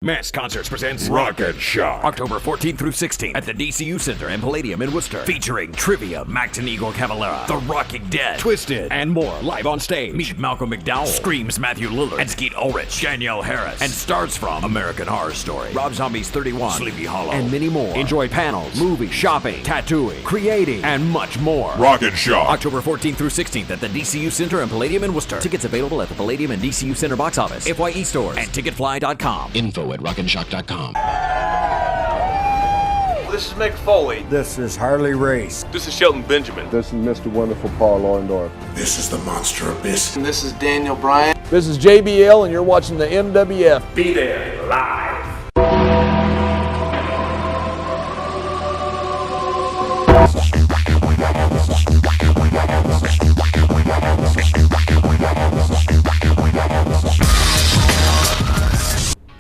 Mass Concerts presents Rocket Shop. October 14th through 16th at the DCU Center and Palladium in Worcester. Featuring Trivia, Macton Eagle Cavalera, The Rocking Dead, Twisted, and more live on stage. Meet Malcolm McDowell, Screams Matthew Lillard, and Skeet Ulrich, Danielle Harris, and stars from American Horror Story, Rob Zombie's 31, Sleepy Hollow, and many more. Enjoy panels, movies, shopping, tattooing, creating, and much more. Rocket Shop. October 14th through 16th at the DCU Center and Palladium in Worcester. Tickets available at the Palladium and DCU Center box office, FYE stores, and Ticketfly.com. Info at rockandshop.com. This is Mick Foley. This is Harley Race. This is Shelton Benjamin. This is Mr. Wonderful Paul Orndorff. This is the Monster Abyss. And this is Daniel Bryan. This is JBL, and you're watching the MWF. Be there live.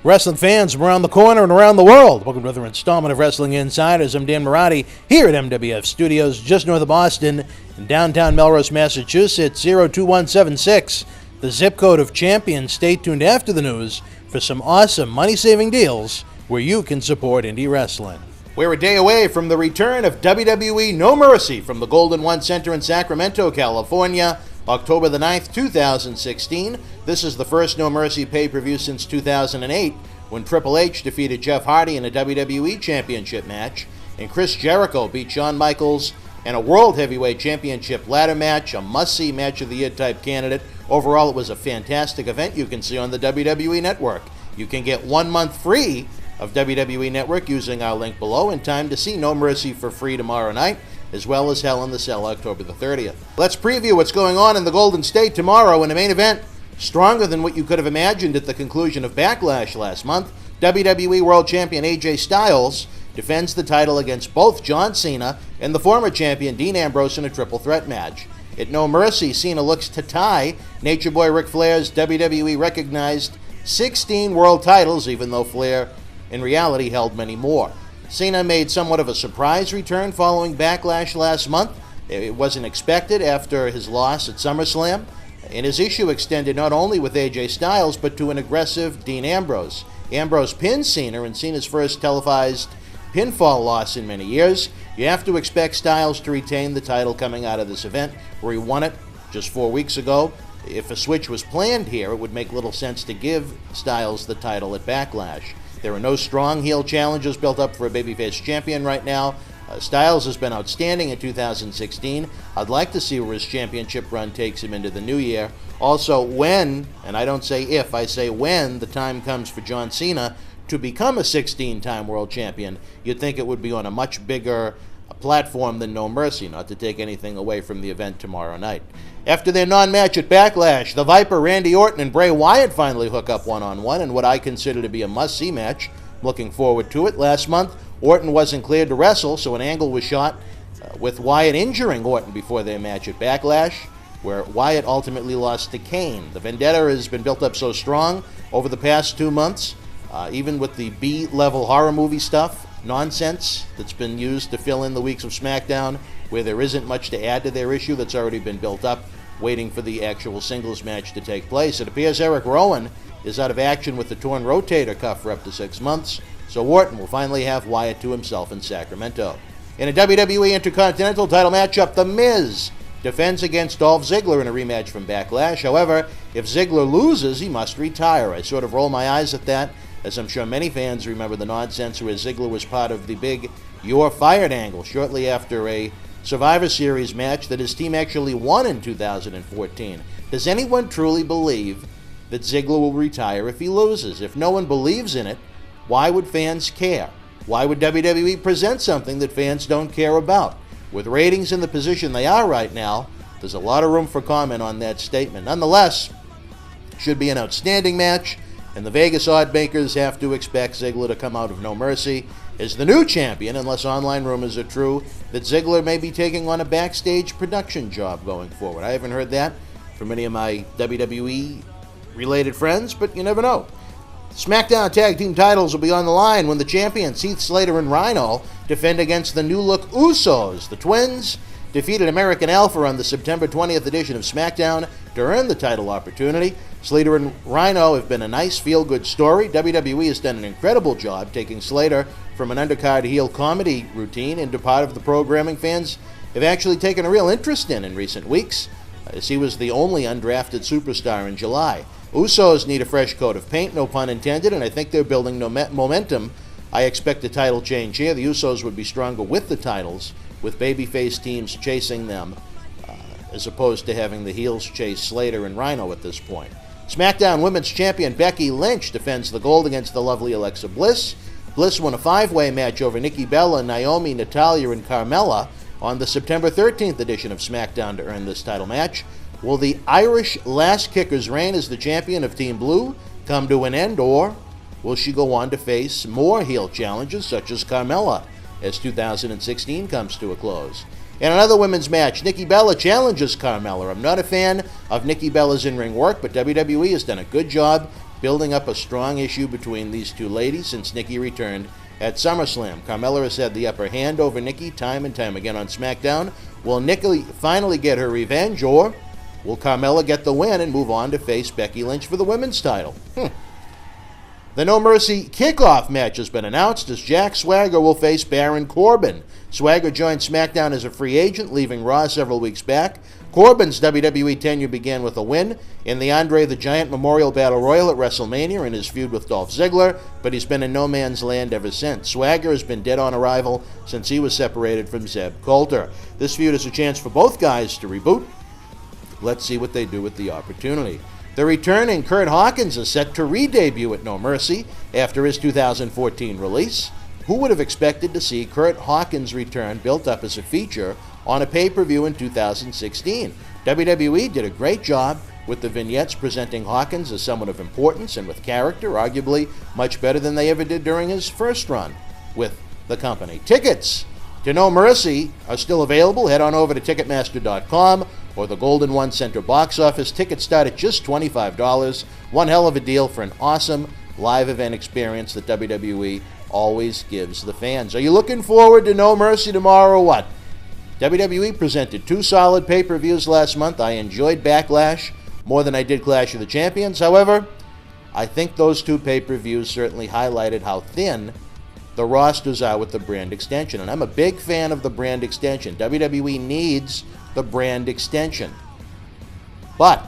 Wrestling fans from around the corner and around the world, welcome to another installment of Wrestling Insiders. I'm Dan Marotti here at MWF Studios, just north of Boston, in downtown Melrose, Massachusetts, 02176, the zip code of champions. Stay tuned after the news for some awesome money-saving deals where you can support indie wrestling. We're a day away from the return of WWE No Mercy from the Golden One Center in Sacramento, California, October the 9th, 2016. This is the first No Mercy pay-per-view since 2008, when Triple H defeated Jeff Hardy in a WWE Championship match, and Chris Jericho beat Shawn Michaels in a World Heavyweight Championship ladder match, a must-see match of the year type candidate. Overall, it was a fantastic event you can see on the WWE Network. You can get 1 month free of WWE Network using our link below in time to see No Mercy for free tomorrow night, as well as Hell in the Cell October the 30th. Let's preview what's going on in the Golden State tomorrow in the main event. Stronger than what you could have imagined at the conclusion of Backlash last month, WWE World Champion AJ Styles defends the title against both John Cena and the former champion Dean Ambrose in a triple threat match. At No Mercy, Cena looks to tie Nature Boy Ric Flair's WWE recognized 16 world titles, even though Flair in reality held many more. Cena made somewhat of a surprise return following Backlash last month. It wasn't expected after his loss at SummerSlam, and his issue extended not only with AJ Styles, but to an aggressive Dean Ambrose. Ambrose pinned Cena in Cena's first televised pinfall loss in many years. You have to expect Styles to retain the title coming out of this event, where he won it just 4 weeks ago. If a switch was planned here, it would make little sense to give Styles the title at Backlash. There are no strong heel challenges built up for a babyface champion right now. Styles has been outstanding in 2016. I'd like to see where his championship run takes him into the new year. Also, when, and I don't say if, I say when the time comes for John Cena to become a 16-time world champion, you'd think it would be on a much bigger platform than No Mercy, not to take anything away from the event tomorrow night. After their non-match at Backlash, the Viper Randy Orton and Bray Wyatt finally hook up one-on-one in what I consider to be a must-see match. Looking forward to it. Last month, Orton wasn't cleared to wrestle, so an angle was shot with Wyatt injuring Orton before their match at Backlash, where Wyatt ultimately lost to Kane. The vendetta has been built up so strong over the past 2 months, even with the B-level horror movie stuff, nonsense that's been used to fill in the weeks of SmackDown, where there isn't much to add to their issue that's already been built up, waiting for the actual singles match to take place. It appears Eric Rowan is out of action with the torn rotator cuff for up to 6 months, so Orton will finally have Wyatt to himself in Sacramento. In a WWE Intercontinental title matchup, The Miz defends against Dolph Ziggler in a rematch from Backlash. However, if Ziggler loses, he must retire. I sort of roll my eyes at that, as I'm sure many fans remember the nonsense where Ziggler was part of the big "You're Fired" angle shortly after a Survivor Series match that his team actually won in 2014. Does anyone truly believe that Ziggler will retire if he loses? If no one believes in it, why would fans care? Why would WWE present something that fans don't care about? With ratings in the position they are right now, there's a lot of room for comment on that statement. Nonetheless, it should be an outstanding match, and the Vegas oddmakers have to expect Ziggler to come out of No Mercy as the new champion, unless online rumors are true that Ziggler may be taking on a backstage production job going forward. I haven't heard that from any of my WWE-related friends, but you never know. SmackDown Tag Team titles will be on the line when the champions Heath, Slater, and Rhyno defend against the new-look Usos. The Twins defeated American Alpha on the September 20th edition of SmackDown to earn the title opportunity. Slater and Rhyno have been a nice feel-good story. WWE has done an incredible job taking Slater from an undercard heel comedy routine into part of the programming fans have actually taken a real interest in recent weeks, as he was the only undrafted superstar in July. Usos need a fresh coat of paint, no pun intended, and I think they're building momentum. I expect a title change here. The Usos would be stronger with the titles, with babyface teams chasing them, as opposed to having the heels chase Slater and Rhyno at this point. SmackDown Women's Champion Becky Lynch defends the gold against the lovely Alexa Bliss. Bliss won a 5-way match over Nikki Bella, Naomi, Natalya, and Carmella on the September 13th edition of SmackDown to earn this title match. Will the Irish Lass Kicker's reign as the champion of Team Blue come to an end, or will she go on to face more heel challenges such as Carmella as 2016 comes to a close? In another women's match, Nikki Bella challenges Carmella. I'm not a fan of Nikki Bella's in-ring work, but WWE has done a good job building up a strong issue between these two ladies since Nikki returned at SummerSlam. Carmella has had the upper hand over Nikki time and time again on SmackDown. Will Nikki finally get her revenge, or will Carmella get the win and move on to face Becky Lynch for the women's title? The No Mercy Kickoff match has been announced as Jack Swagger will face Baron Corbin. Swagger joined SmackDown as a free agent, leaving Raw several weeks back. Corbin's WWE tenure began with a win in the Andre the Giant Memorial Battle Royal at WrestleMania in his feud with Dolph Ziggler, but he's been in no man's land ever since. Swagger has been dead on arrival since he was separated from Zeb Coulter. This feud is a chance for both guys to reboot. Let's see what they do with the opportunity. The returning Curt Hawkins is set to re-debut at No Mercy after his 2014 release. Who would have expected to see Curt Hawkins' return built up as a feature on a pay-per-view in 2016? WWE did a great job with the vignettes presenting Hawkins as someone of importance and with character, arguably much better than they ever did during his first run with the company. Tickets to No Mercy are still available. Head on over to Ticketmaster.com or the Golden One Center box office. Tickets start at just $25. One hell of a deal for an awesome live event experience that WWE always gives the fans. Are you looking forward to No Mercy tomorrow or what? WWE presented 2 solid pay-per-views last month. I enjoyed Backlash more than I did Clash of the Champions. However, I think those 2 pay-per-views certainly highlighted how thin the rosters are with the brand extension. And I'm a big fan of the brand extension. WWE needs the brand extension. But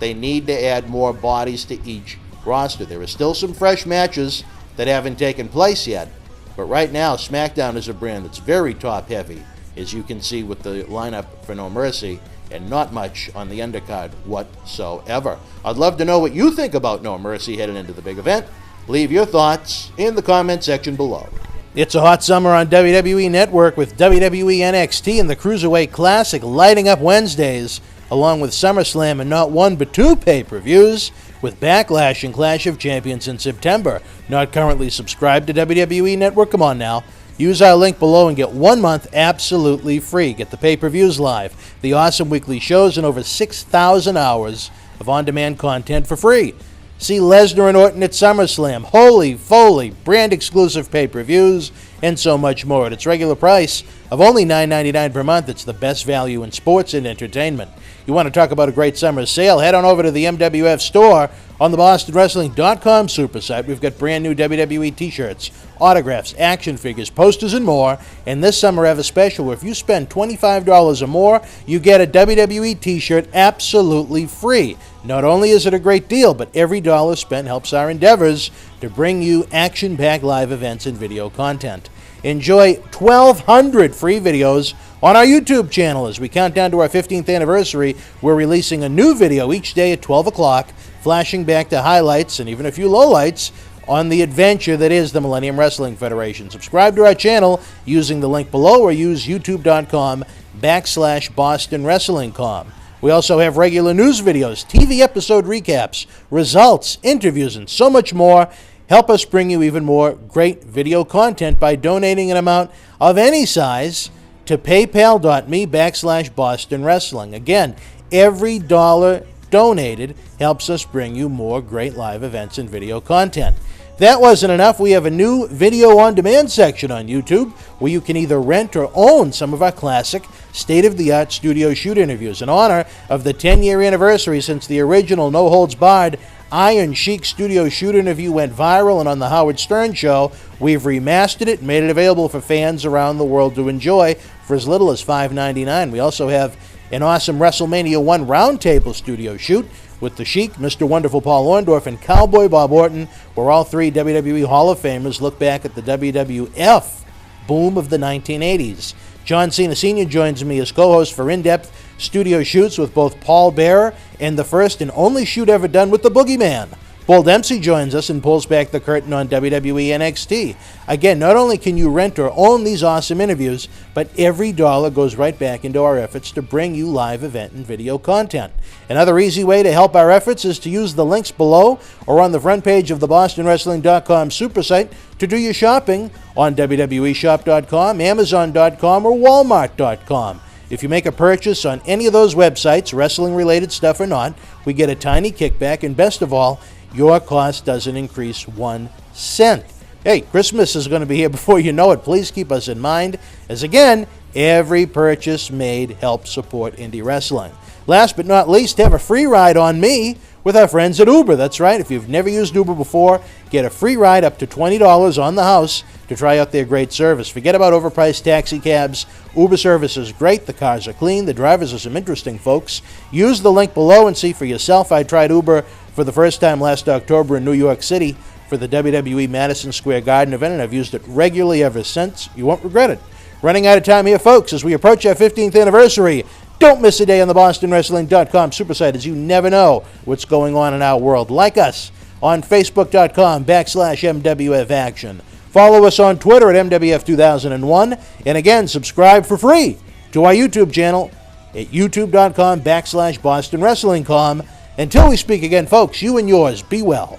they need to add more bodies to each roster. There are still some fresh matches that haven't taken place yet. But right now, SmackDown is a brand that's very top-heavy, as you can see with the lineup for No Mercy, and not much on the undercard whatsoever. I'd love to know what you think about No Mercy heading into the big event. Leave your thoughts in the comment section below. It's a hot summer on WWE Network with WWE NXT and the Cruiserweight Classic lighting up Wednesdays, along with SummerSlam and not 1 but 2 pay-per-views, with Backlash and Clash of Champions in September. Not currently subscribed to WWE Network? Come on now. Use our link below and get 1 month absolutely free. Get the pay-per-views live, the awesome weekly shows, and over 6,000 hours of on-demand content for free. See Lesnar and Orton at SummerSlam, Holy Foley, brand-exclusive pay-per-views, and so much more at its regular price of only $9.99 per month. It's the best value in sports and entertainment. You want to talk about a great summer sale? Head on over to the MWF store on the BostonWrestling.com super site. We've got brand new WWE t-shirts, autographs, action figures, posters, and more. And this summer I have a special where if you spend $25 or more, you get a WWE t-shirt absolutely free. Not only is it a great deal, but every dollar spent helps our endeavors to bring you action-packed live events and video content. Enjoy 1,200 free videos on our YouTube channel. As we count down to our 15th anniversary, we're releasing a new video each day at 12 o'clock, flashing back to highlights and even a few lowlights on the adventure that is the Millennium Wrestling Federation. Subscribe to our channel using the link below or use youtube.com/BostonWrestlingCom. We also have regular news videos, TV episode recaps, results, interviews, and so much more. Help us bring you even more great video content by donating an amount of any size to paypal.me/Boston Wrestling. Again, every dollar donated helps us bring you more great live events and video content. that wasn't enough, we have a new video on demand section on YouTube where you can either rent or own some of our classic state-of-the-art studio shoot interviews. In honor of the 10-year anniversary since the original No Holds Barred Iron Sheik studio shoot interview went viral and on the Howard Stern Show, we've remastered it and made it available for fans around the world to enjoy for as little as $5.99. We also have an awesome WrestleMania 1 roundtable studio shoot with the Sheik, Mr. Wonderful Paul Orndorff, and Cowboy Bob Orton, where all three WWE Hall of Famers look back at the WWF boom of the 1980s. John Cena Sr. joins me as co-host for in-depth studio shoots with both Paul Bearer and the first and only shoot ever done with the Boogeyman. Bull Dempsey joins us and pulls back the curtain on WWE NXT. Again, not only can you rent or own these awesome interviews, but every dollar goes right back into our efforts to bring you live event and video content. Another easy way to help our efforts is to use the links below or on the front page of the BostonWrestling.com super site to do your shopping on WWEshop.com, Amazon.com, or Walmart.com. If you make a purchase on any of those websites, wrestling-related stuff or not, we get a tiny kickback, and best of all, your cost doesn't increase 1 cent. Hey, Christmas is going to be here before you know it. Please keep us in mind, as again, every purchase made helps support indie wrestling. Last but not least, have a free ride on me with our friends at Uber. That's right. If you've never used Uber before, get a free ride up to $20 on the house to try out their great service. Forget about overpriced taxi cabs. Uber service is great. The cars are clean. The drivers are some interesting folks. Use the link below and see for yourself. I tried Uber for the first time last October in New York City for the WWE Madison Square Garden event, and I've used it regularly ever since. You won't regret it. Running out of time here, folks, as we approach our 15th anniversary. Don't miss a day on the BostonWrestling.com super site, as you never know what's going on in our world. Like us on Facebook.com/MWF Action. Follow us on Twitter at MWF2001. And again, subscribe for free to our YouTube channel at YouTube.com/BostonWrestlingCom. Until we speak again, folks, you and yours, be well.